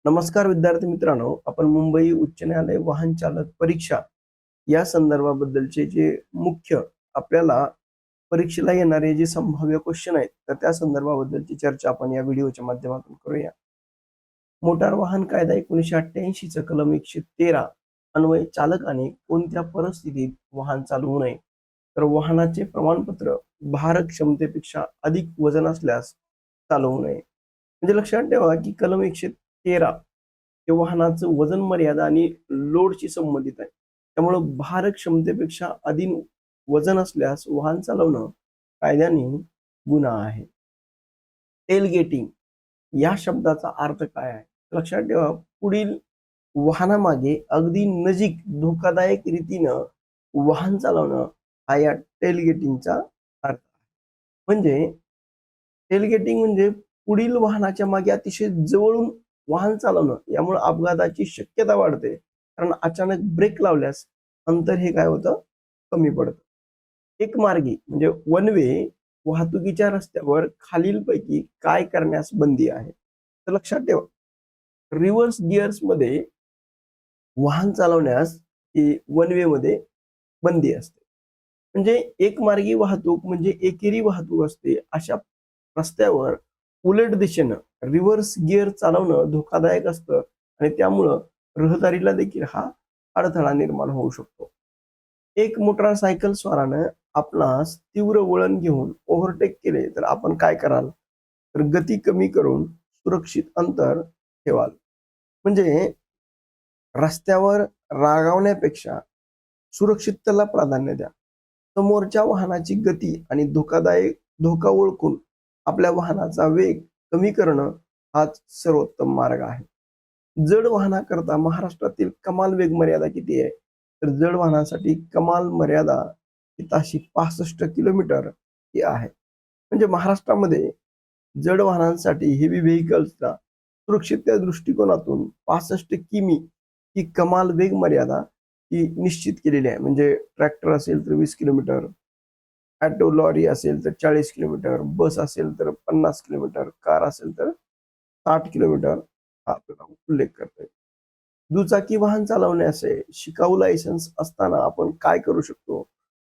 नमस्कार विद्यार्थी मित्रांनो, आपण मुंबई उच्च न्यायालय वाहन चालक परीक्षा या संदर्भाबद्दलचे जे मुख्य आपल्याला परीक्षेला येणारे जे संभाव्य क्वेश्चन आहेत, तर त्या संदर्भाबद्दलची चर्चा आपण या व्हिडिओच्या माध्यमातून करूया. मोटार वाहन कायदा 1988 चा कलम 113 अन्वये चालकाने कोणत्या परिस्थितीत वाहन चालवू नये? तर वाहनाचे प्रमाणपत्र भार क्षमतेपेक्षा अधिक वजन असल्यास चालवू नये. म्हणजे लक्षात ठेवा की कलम 113 हे वाहनाचं वजन मर्यादा आणि लोडशी संबंधित आहे. त्यामुळं भार क्षमतेपेक्षा अधिक वजन असल्यास वाहन चालवणं कायद्याने गुन्हा आहे. टेल गेटिंग या शब्दाचा अर्थ काय आहे? लक्षात ठेवा, पुढील वाहनामागे अगदी नजीक धोकादायक रीतीनं वाहन चालवणं हा या टेलगेटिंगचा अर्थ आहे. म्हणजे टेलगेटिंग म्हणजे पुढील वाहनाच्या मागे अतिशय जवळून वाहन चालवणं. यामुळे अपघाताची शक्यता वाढते. कारण अचानक ब्रेक लावल्यास अंतर हे काय होतं? कमी पडतं. एकमार्गी म्हणजे वन वे वाहतुकीच्या रस्त्यावर खालीलपैकी काय करण्यास बंदी आहे? तर लक्षात ठेवा, रिव्हर्स गिअर्समध्ये वाहन चालवण्यास ही वन वे मध्ये बंदी असते. म्हणजे एकमार्गी वाहतूक म्हणजे एकेरी वाहतूक असते. अशा रस्त्यावर उलट दिशेनं रिव्हर्स गिअर चालवणं धोकादायक असतं आणि त्यामुळं रहदारीला देखील हा अडथळा निर्माण होऊ शकतो. एक मोटारसायकल स्वारानं आपणास तीव्र वळण घेऊन ओव्हरटेक केले तर आपण काय कराल? तर गती कमी करून सुरक्षित अंतर ठेवाल. म्हणजे रस्त्यावर रागावण्यापेक्षा सुरक्षिततेला प्राधान्य द्या. समोरच्या वाहनाची गती आणि धोका ओळखून आपल्या वाहनाचा वेग कमी करणं हाच सर्वोत्तम मार्ग आहे. जड वाहनाकरता महाराष्ट्रातील कमाल वेग मर्यादा किती आहे? तर जड वाहनासाठी कमाल मर्यादा ही ताशी 65 किलोमीटर ही आहे. म्हणजे महाराष्ट्रामध्ये जड वाहनांसाठी हेवी व्हेइकल्सला सुरक्षिततेच्या दृष्टिकोनातून 65 किमी ही कमाल वेग मर्यादा ही निश्चित केलेली आहे. म्हणजे ट्रॅक्टर असेल तर 20 किलोमीटर, ऑटो लॉरी असेल तर 40 किलोमीटर, बस असेल तर 50 किलोमीटर, कार असेल तर 60 किलोमीटर हा आपल्याला उल्लेख करता येईल. दुचाकी वाहन चालवण्याचे शिकाऊ लायसन्स असताना आपण काय करू शकतो?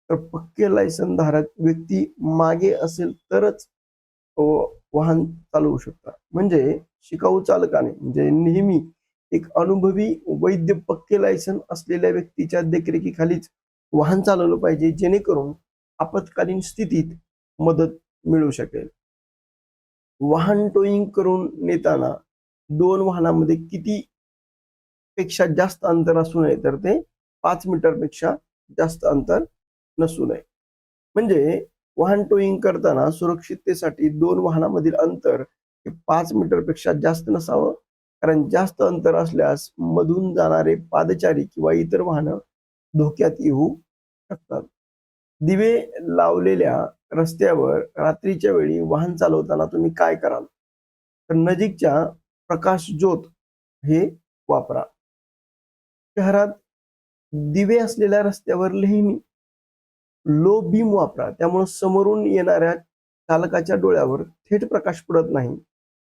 तर पक्के लायसन धारक व्यक्ती मागे असेल तरच वाहन चालवू शकता. म्हणजे शिकाऊ चालकाने म्हणजे नेहमी एक अनुभवी वैद्य पक्के लायसन असलेल्या व्यक्तीच्या देखरेखीखालीच वाहन चालवलं पाहिजे, जेणेकरून आपत्कालीन स्थितीत मदत मिळू शकेल. वाहन टोईंग करून नेताना दोन वाहनामध्ये किती पेक्षा जास्त अंतर असू नये? तर ते 5 मीटरपेक्षा जास्त अंतर नसू नये. म्हणजे वाहन टोईंग करताना सुरक्षिततेसाठी दोन वाहनामधील अंतर हे 5 मीटरपेक्षा जास्त नसावं. कारण जास्त अंतर असल्यास मधून जाणारे पादचारी किंवा इतर वाहनं धोक्यात येऊ शकतात. दिवे लावलेल्या रस्त्यावर रात्रीच्या वेळी वाहन चालवताना तुम्ही काय कराल? तर नजीकच्या प्रकाश ज्योत हे वापरा. शहरात दिवे असलेल्या रस्त्यावर नेहमी लो बीम वापरा. त्यामुळे समोरून येणाऱ्या चालकाच्या डोळ्यावर थेट प्रकाश पडत नाही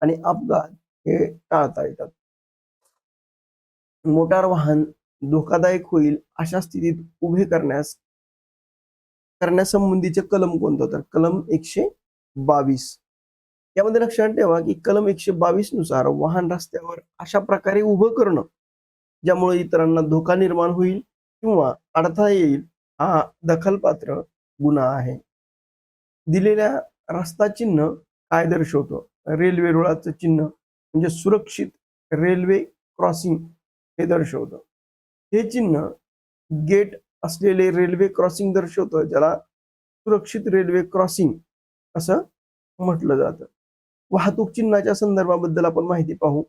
आणि अपघात हे टाळता येतात. मोटार वाहन धोकादायक होईल अशा स्थितीत उभे करण्यासंबंधीचे कलम कोणतं? तर कलम 122. यामध्ये लक्षात ठेवा की कलम 122 नुसार वाहन रस्त्यावर अशा प्रकारे उभं करणं ज्यामुळे इतरांना धोका निर्माण होईल किंवा अडथळा येईल हा दखलपात्र गुन्हा आहे. दिलेल्या रस्ता चिन्ह काय दर्शवतो? रेल्वे रुळाचं चिन्ह म्हणजे सुरक्षित रेल्वे क्रॉसिंग हे दर्शवतं. हे चिन्ह गेट असलेले रेल्वे क्रॉसिंग दर्शवतं, ज्याला सुरक्षित रेल्वे क्रॉसिंग असं म्हटलं जातं. वाहतूक चिन्हाच्या संदर्भाबद्दल आपण माहिती पाहू.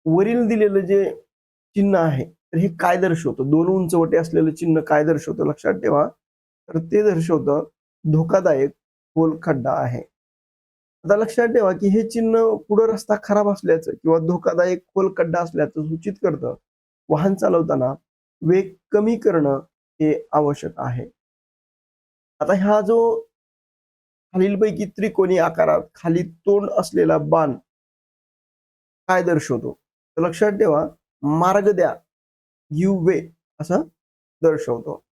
वरील दिलेलं जे चिन्ह आहे तर हे काय दर्शवतं? दोन उंचवटे असलेलं चिन्ह काय दर्शवतं? लक्षात ठेवा, तर ते दर्शवतं धोकादायक खोल खड्डा आहे. आता लक्षात ठेवा की हे चिन्ह पुढे रस्ता खराब असल्याचं किंवा धोकादायक खोल खड्डा असल्याचं सूचित करतं. वाहन चालवताना वेग कमी करणं हे आवश्यक आहे. आता हा जो खालीलपैकी त्रिकोणी आकारात खाली तोंड असलेला बाण काय दर्शवतो? तर लक्षात ठेवा, मार्ग द्या, गिव्ह वे असं दर्शवतो.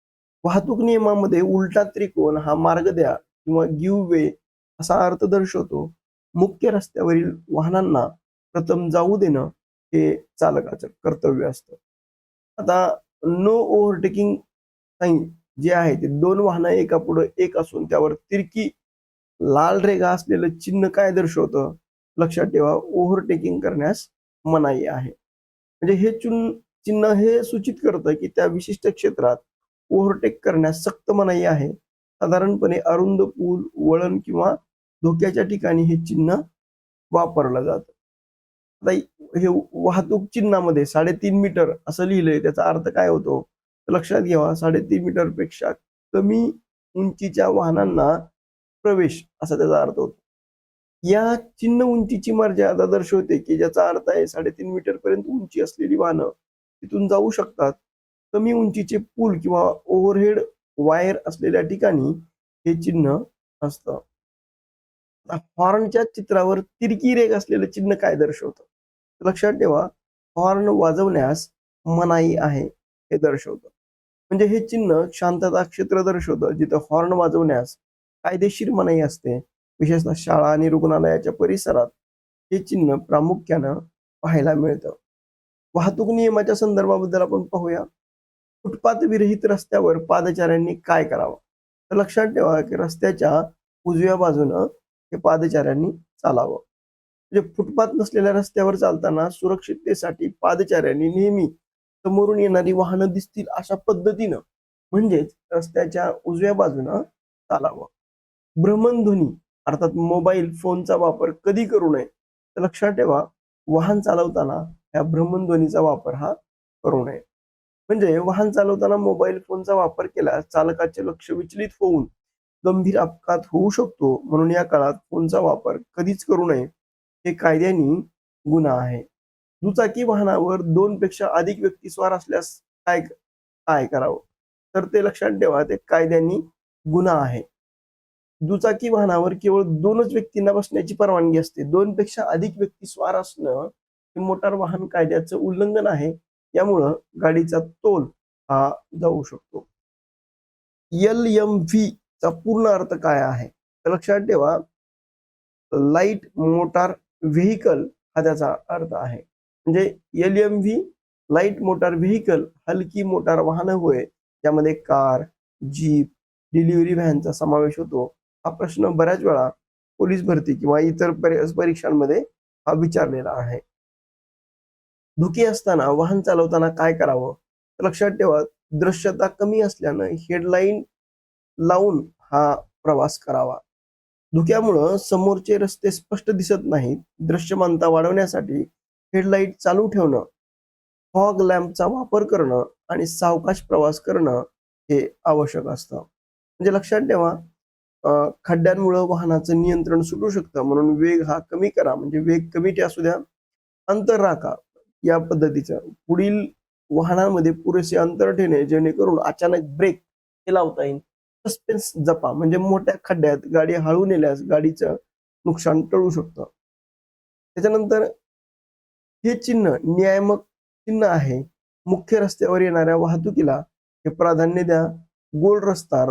वाहतूक नियमामध्ये उलटा त्रिकोण हा मार्ग द्या किंवा गिव्ह वे असा अर्थ दर्शवतो. मुख्य रस्त्यावरील वाहनांना प्रथम जाऊ देणं हे चालकाचं कर्तव्य असतं. आता नो ओव्हरटेकिंग साईन जे आहे ते 2 वाहनं एकापुढे एक असून त्यावर तिरकी लाल रेघा असलेलं चिन्ह काय दर्शवतं? लक्षात ठेवा, ओव्हरटेकिंग करण्यास मनाई आहे. म्हणजे हे चिन्ह हे सूचित करतं की त्या विशिष्ट क्षेत्रात ओव्हरटेक करण्यास सक्त मनाई आहे. साधारणपणे अरुंद पूल, वळण किंवा धोक्याच्या ठिकाणी हे चिन्ह वापरलं जातं. आता हे वाहतूक चिन्हामध्ये 3.5 मीटर असं लिहिलंय, त्याचा अर्थ काय होतो? तर लक्षात घ्यावा, 3.5 मीटरपेक्षा कमी उंचीच्या वाहनांना प्रवेश असा त्याचा अर्थ होतो. या चिन्ह उंचीची मर्यादा दर्शवते की ज्याचा अर्थ आहे 3.5 मीटर पर्यंत उंची असलेली वाहनं तिथून जाऊ शकतात. कमी उंचीचे पूल किंवा ओव्हरहेड वायर असलेल्या ठिकाणी हे चिन्ह असतं. हॉर्नच्या चित्रावर तिरकी रेघ असलेलं चिन्ह काय दर्शवतं? लक्षात ठेवा, हॉर्न वाजवण्यास मनाई आहे हे दर्शवतं. म्हणजे हे चिन्ह शांतता क्षेत्र दर्शवतं, जिथं हॉर्न वाजवण्यास कायदेशीर मनाई असते. विशेषतः शाळा आणि रुग्णालयाच्या परिसरात हे चिन्ह प्रामुख्यानं पाहायला मिळतं. वाहतूक नियमाच्या संदर्भाबद्दल आपण पाहूया. फुटपाथ विरहित रस्त्यावर पादचाऱ्यांनी काय करावं? तर लक्षात ठेवा की रस्त्याच्या उजव्या बाजूनं हे पादचाऱ्यांनी चालावं. म्हणजे फुटपाथ नसलेल्या रस्त्यावर चालताना सुरक्षिततेसाठी पादचाऱ्यांनी नेहमी समोरून येणारी वाहनं दिसतील अशा पद्धतीनं म्हणजेच रस्त्याच्या उजव्या बाजूनं चालावं. भ्रमणध्वनी अर्थात मोबाईल फोनचा वापर कधी करू नये? तर लक्षात ठेवा, वाहन चालवताना ह्या भ्रमणध्वनीचा वापर हा करू नये. म्हणजे वाहन चालवताना मोबाईल फोनचा वापर केल्यास चालकाचे लक्ष विचलित होऊन गंभीर अपघात होऊ शकतो. म्हणून या काळात फोनचा वापर कधीच करू नये. हे कायद्याने गुन्हा आहे. दुचाकी वाहनावर 2 पेक्षा अधिक व्यक्ती स्वार असल्यास काय काय करावं? तर ते लक्षात ठेवा, ते कायद्याने गुन्हा आहे. दुचाकी वाहनावर केवळ 2च व्यक्तींना बसण्याची परवानगी असते. 2 पेक्षा अधिक व्यक्ती स्वार असणं हे मोटार वाहन कायद्याचं उल्लंघन आहे. यामुळं गाडीचा तोल हा जाऊ शकतो. LMV चा पूर्ण अर्थ काय आहे? तर लक्षात ठेवा, लाईट मोटार व्हेइकल हा त्याचा अर्थ आहे. म्हणजे LMV लाईट मोटार व्हेइकल हलकी मोटार वाहनं होय, ज्यामध्ये कार, जीप, डिलिव्हरी व्हॅनचा समावेश होतो. हा प्रश्न बऱ्याच वेळा पोलीस भरती किंवा इतर परीक्षांमध्ये हा विचारलेला आहे. धुके असताना वाहन चालवताना काय करावं? तर लक्षात ठेवा, दृश्यता कमी असल्यानं हेडलाईन लावून हा प्रवास करावा. धुक्यामुळं समोरचे रस्ते स्पष्ट दिसत नाहीत. दृश्यमानता वाढवण्यासाठी हेडलाईट चालू ठेवणं, फॉग लॅम्पचा वापर करणं आणि सावकाश प्रवास करणं हे आवश्यक असतं. म्हणजे लक्षात ठेवा, खड्ड्यांमुळं वाहनाचं नियंत्रण सुटू शकतं. म्हणून वेग हा कमी करा. म्हणजे वेग कमी असू द्या, अंतर राखा. या पद्धतीचं पुढील वाहनांमध्ये पुरेसे अंतर ठेवणे जेणेकरून अचानक ब्रेक हे लावता येईल. सस्पेन्स जपा म्हणजे मोठ्या खड्ड्यात गाडी हळू नेल्यास गाडीचं नुकसान टळू शकतं. त्याच्यानंतर हे चिन्ह नियामक चिन्ह आहे. मुख्य रस्त्यावर येणाऱ्या वाहतुकीला हे प्राधान्य द्या. गोल रस्ता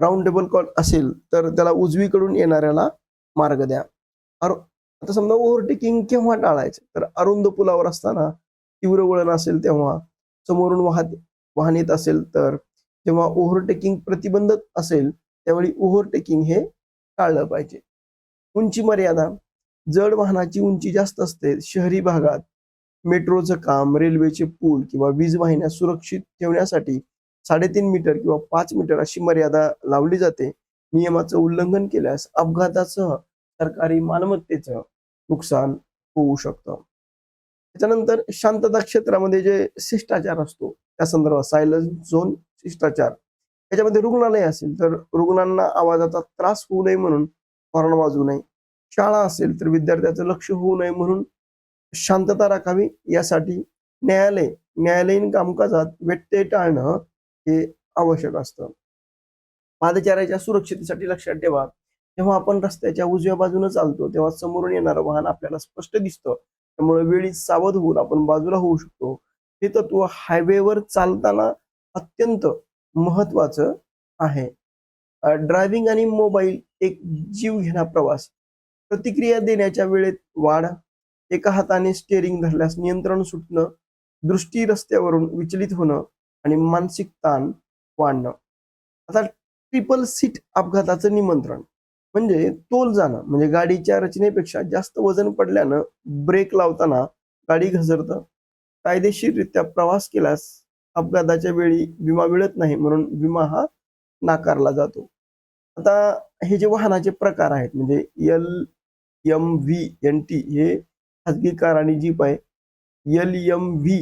राऊंड टेबल कॉल असेल तर त्याला उजवीकडून येणाऱ्याला मार्ग द्या. आता समजा ओव्हरटेकिंग केव्हा टाळायचं? तर अरुंद पुलावर असताना, तीव्र वळण असेल तेव्हा, समोरून वाहन येत असेल तर, जेव्हा ओव्हरटेकिंग प्रतिबंधित असेल त्यावेळी ओव्हरटेकिंग हे टाळलं पाहिजे. उंची मर्यादा, जड वाहनाची उंची जास्त असते. शहरी भागात मेट्रोचं काम, रेल्वेचे पूल किंवा वीज वाहिन्या सुरक्षित ठेवण्यासाठी 3.5 मीटर किंवा 5 मीटर अशी मर्यादा लावली जाते. नियमाचं उल्लंघन केल्यास अपघातासह सरकारी मालमत्तेचं नुकसान होऊ शकतं. त्याच्यानंतर शांतता क्षेत्रामध्ये जे शिष्टाचार असतो त्या संदर्भात सायलेन्स झोन शिष्टाचार. त्याच्यामध्ये रुग्णालय असेल तर रुग्णांना आवाजाचा त्रास होऊ नये म्हणून हॉर्न वाजवू नये. शाळा असेल तर विद्यार्थ्याचं लक्ष होऊ नये म्हणून शांतता राखावी. यासाठी न्यायालयीन कामकाजात व्यत्यय टाळणं हे आवश्यक असतं. पादचाऱ्याच्या सुरक्षितेसाठी लक्षात ठेवा, जेव्हा आपण रस्त्याच्या उजव्या बाजूने चालतो तेव्हा समोरून येणारं वाहन आपल्याला स्पष्ट दिसतं. त्यामुळे वेळी सावध होऊन आपण बाजूला होऊ शकतो. हे तत्व हायवेवर चालताना अत्यंत महत्वाचं आहे. ड्रायव्हिंग आणि मोबाईल एक जीवघेणा प्रवास. प्रतिक्रिया देण्याच्या वेळेत वाढ, एका हाताने स्टीअरिंग धरल्यास नियंत्रण सुटणं, दृष्टी रस्त्यावरून विचलित होणं आणि मानसिक ताण वाढणं. आता ट्रिपल सीट अपघाताचं निमंत्रण म्हणजे तोल जाणं, म्हणजे गाडीच्या रचनेपेक्षा जास्त वजन पडल्यानं ब्रेक लावताना गाडी घसरतं. कायदेशीररित्या प्रवास केल्यास अपघाताच्या वेळी विमा मिळत नाही, म्हणून विमा हा नाकारला जातो. आता हे जे वाहनाचे प्रकार आहेत म्हणजे LMV NT हे खाजगी कार आणि जीप आहे. LMV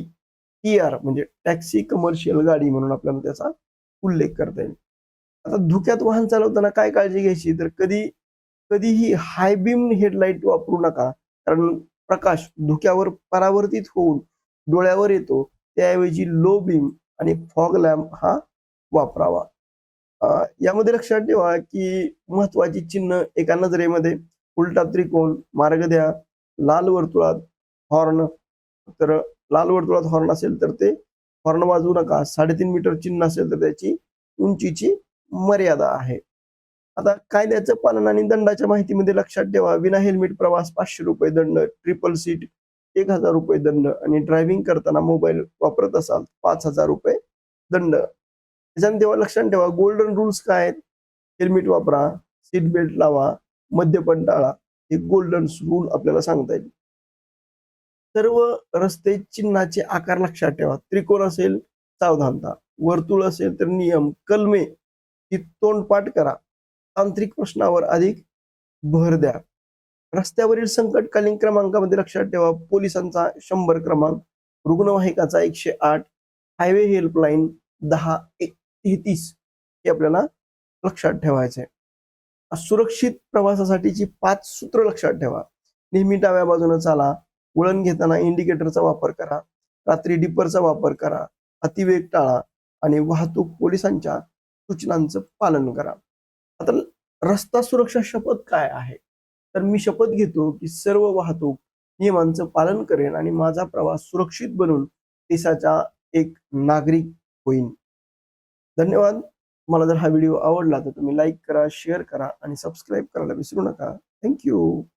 TR म्हणजे टॅक्सी कमर्शियल गाडी म्हणून आपल्याला त्याचा उल्लेख करता येईल. आता धुक्यात वाहन चालवताना काय काळजी घ्यायची, तर कधीही हाय बीम हेडलाईट वापरू नका. कारण प्रकाश धुक्यावर परावर्तित होऊन डोळ्यावर येतो. त्याऐवजी लो बीम आणि फॉग लॅम्प हा वापरावा. यामध्ये लक्षात ठेवा की महत्वाची चिन्ह एका नजरेमध्ये उलटा त्रिकोण, मार्ग द्या, लाल वर्तुळात हॉर्न. तर लाल वर्तुळात हॉर्न असेल तर ते हॉर्न वाजवू नका. 3.5 मीटर चिन्ह असेल तर त्याची उंचीची मर्यादा आहे. आता कायद्याचं पालन आणि दंडाच्या माहितीमध्ये लक्षात ठेवा, विना हेल्मेट प्रवास ₹500 दंड, ट्रिपल सीट ₹1000 दंड आणि ड्रायव्हिंग करताना मोबाईल वापरत असाल ₹5000 दंड. त्याच्यानंतर तेव्हा लक्षात ठेवा गोल्डन रूल्स काय आहेत? हेल्मेट वापरा, सीट बेल्ट लावा, मद्यपान टाळा. हे गोल्डन रूल आपल्याला सांगता येईल. सर्व रस्ते चिन्हाचे आकार लक्षात ठेवा. त्रिकोण असेल सावधानता, वर्तुळ असेल तर नियम, कलमे ही तोंडपाठ करा. तांत्रिक प्रश्नावर अधिक भर द्या. रस्त्यावरील संकटकालीन क्रमांकामध्ये लक्षात ठेवा पोलिसांचा 100 क्रमांक, रुग्णवाहिकाचा 108, हायवे हेल्पलाईन 1033 हे आपल्याला लक्षात ठेवायचं आहे. सुरक्षित प्रवासासाठीची 5 सूत्र लक्षात ठेवा. नेहमी डाव्या बाजूने चाला, वळण घेताना इंडिकेटरचा वापर करा, रात्री डिपरचा वापर करा, अतिवेग टाळा आणि वाहतूक पोलिसांच्या सूचनांचं पालन करा. आता रस्ता सुरक्षा शपथ काय आहे? तर मी शपथ घेतो की सर्व वाहतूक नियमांचं पालन करेन आणि माझा प्रवास सुरक्षित बनवून देशाचा एक नागरिक होईन. धन्यवाद. तुम्हाला जर हा व्हिडिओ आवडला तर तुम्ही लाईक करा, शेअर करा आणि सबस्क्राईब करायला विसरू नका. Thank you.